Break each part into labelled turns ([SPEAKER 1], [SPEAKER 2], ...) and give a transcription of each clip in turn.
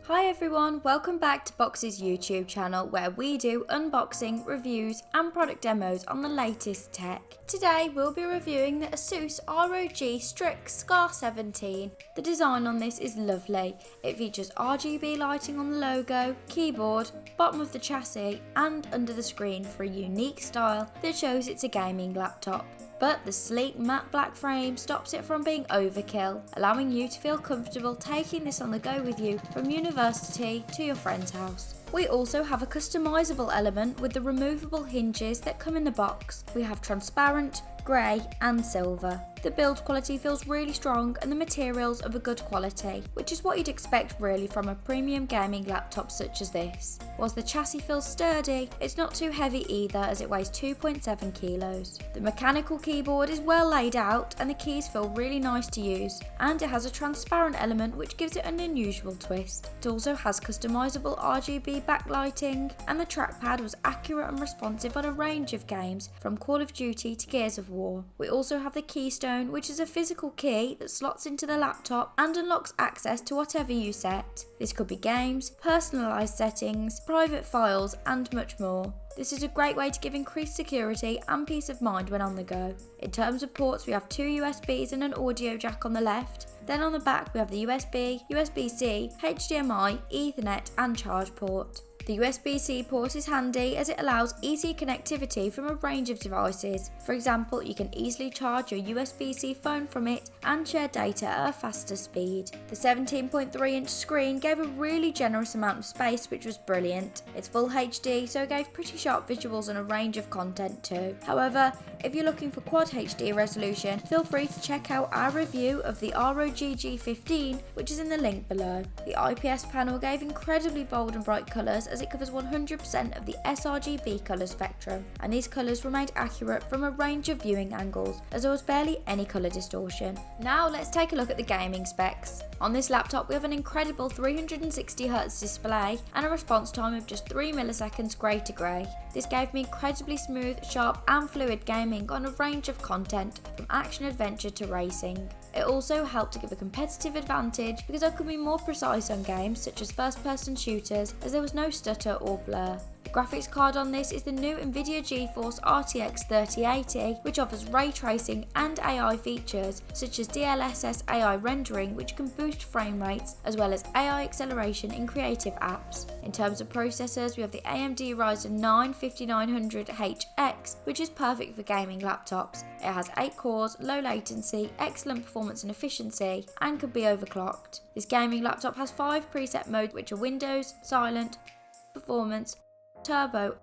[SPEAKER 1] Hi everyone, welcome back to Box's YouTube channel where we do unboxing, reviews and product demos on the latest tech. Today we'll be reviewing the ASUS ROG STRIX SCAR 17. The design on this is lovely. It features RGB lighting on the logo, keyboard, bottom of the chassis and under the screen for a unique style that shows it's a gaming laptop. But the sleek matte black frame stops it from being overkill, allowing you to feel comfortable taking this on the go with you from university to your friend's house. We also have a customizable element with the removable hinges that come in the box. We have transparent, grey and silver. The build quality feels really strong and the materials of a good quality, which is what you'd expect really from a premium gaming laptop such as this. Whilst the chassis feels sturdy, it's not too heavy either as it weighs 2.7 kilos. The mechanical keyboard is well laid out and the keys feel really nice to use, and it has a transparent element which gives it an unusual twist. It also has customizable RGB backlighting, and the trackpad was accurate and responsive on a range of games from Call of Duty to Gears of War. We also have the Keystone, which is a physical key that slots into the laptop and unlocks access to whatever you set. This could be games, personalised settings, private files and much more. This is a great way to give increased security and peace of mind when on the go. In terms of ports, we have two USBs and an audio jack on the left. Then on the back we have the USB, USB-C, HDMI, Ethernet and charge port. The USB-C port is handy as it allows easy connectivity from a range of devices. For example, you can easily charge your USB-C phone from it and share data at a faster speed. The 17.3-inch screen gave a really generous amount of space, which was brilliant. It's full HD, so it gave pretty sharp visuals and a range of content too. However, if you're looking for Quad HD resolution, feel free to check out our review of the ROG G15, which is in the link below. The IPS panel gave incredibly bold and bright colours as it covers 100% of the sRGB colour spectrum, and these colours remained accurate from a range of viewing angles as there was barely any colour distortion. Now let's take a look at the gaming specs. On this laptop we have an incredible 360Hz display and a response time of just 3 milliseconds grey to grey. This gave me incredibly smooth, sharp and fluid gaming on a range of content from action adventure to racing. It also helped to give a competitive advantage because I could be more precise on games such as first-person shooters as there was no stutter or blur. The graphics card on this is the new Nvidia GeForce RTX 3080, which offers ray tracing and AI features such as DLSS AI rendering, which can boost frame rates, as well as AI acceleration in creative apps. In terms of processors, we have the AMD Ryzen 9 5900HX, which is perfect for gaming laptops. It has 8 cores, low latency, excellent performance and efficiency, and can be overclocked. This gaming laptop has 5 preset modes, which are Windows, Silent, Performance, Turbo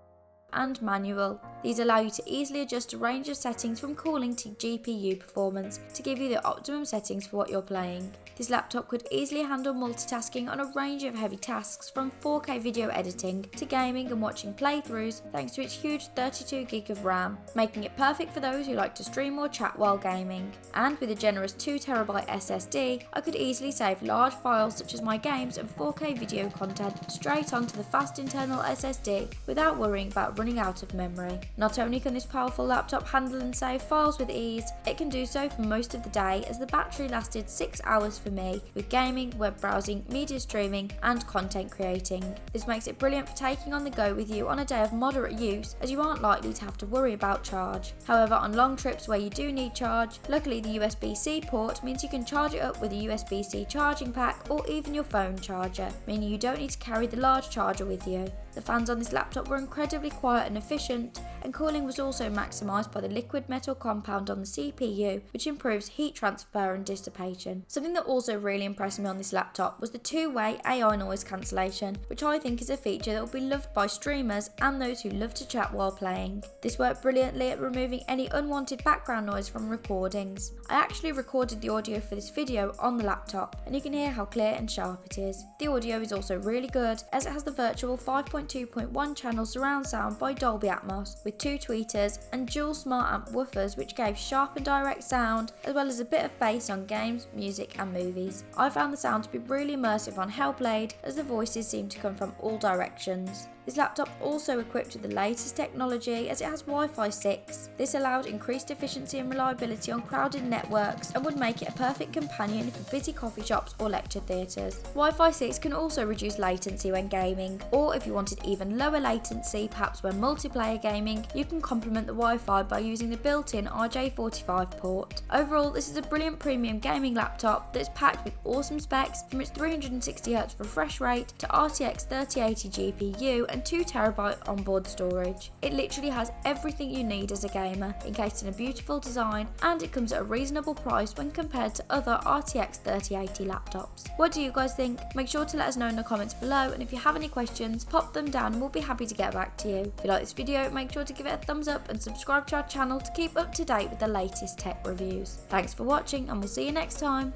[SPEAKER 1] and Manual. These allow you to easily adjust a range of settings from cooling to GPU performance to give you the optimum settings for what you're playing. This laptop could easily handle multitasking on a range of heavy tasks from 4K video editing to gaming and watching playthroughs thanks to its huge 32GB of RAM, making it perfect for those who like to stream or chat while gaming. And with a generous 2TB SSD, I could easily save large files such as my games and 4K video content straight onto the fast internal SSD without worrying about running out of memory. Not only can this powerful laptop handle and save files with ease, it can do so for most of the day as the battery lasted 6 hours for me with gaming, web browsing, media streaming and content creating. This makes it brilliant for taking on the go with you on a day of moderate use as you aren't likely to have to worry about charge. However, on long trips where you do need charge, luckily the USB-C port means you can charge it up with a USB-C charging pack or even your phone charger, meaning you don't need to carry the large charger with you. The fans on this laptop were incredibly quiet and efficient, and cooling was also maximised by the liquid metal compound on the CPU, which improves heat transfer and dissipation. Something that also really impressed me on this laptop was the two-way AI noise cancellation, which I think is a feature that will be loved by streamers and those who love to chat while playing. This worked brilliantly at removing any unwanted background noise from recordings. I actually recorded the audio for this video on the laptop, and you can hear how clear and sharp it is. The audio is also really good as it has the virtual 5.2 2.1 channel surround sound by Dolby Atmos with 2 tweeters and dual smart amp woofers which gave sharp and direct sound as well as a bit of bass on games, music and movies. I found the sound to be really immersive on Hellblade as the voices seem to come from all directions. This laptop also equipped with the latest technology as it has Wi-Fi 6. This allows increased efficiency and reliability on crowded networks and would make it a perfect companion for busy coffee shops or lecture theatres. Wi-Fi 6 can also reduce latency when gaming, or if you wanted even lower latency, perhaps when multiplayer gaming, you can complement the Wi-Fi by using the built-in RJ45 port. Overall, this is a brilliant premium gaming laptop that is packed with awesome specs from its 360Hz refresh rate to RTX 3080 GPU and 2TB onboard storage. It literally has everything you need as a gamer, encased in a beautiful design, and it comes at a reasonable price when compared to other RTX 3080 laptops. What do you guys think? Make sure to let us know in the comments below, and if you have any questions, pop them down and we'll be happy to get back to you. If you like this video, make sure to give it a thumbs up and subscribe to our channel to keep up to date with the latest tech reviews. Thanks for watching and we'll see you next time.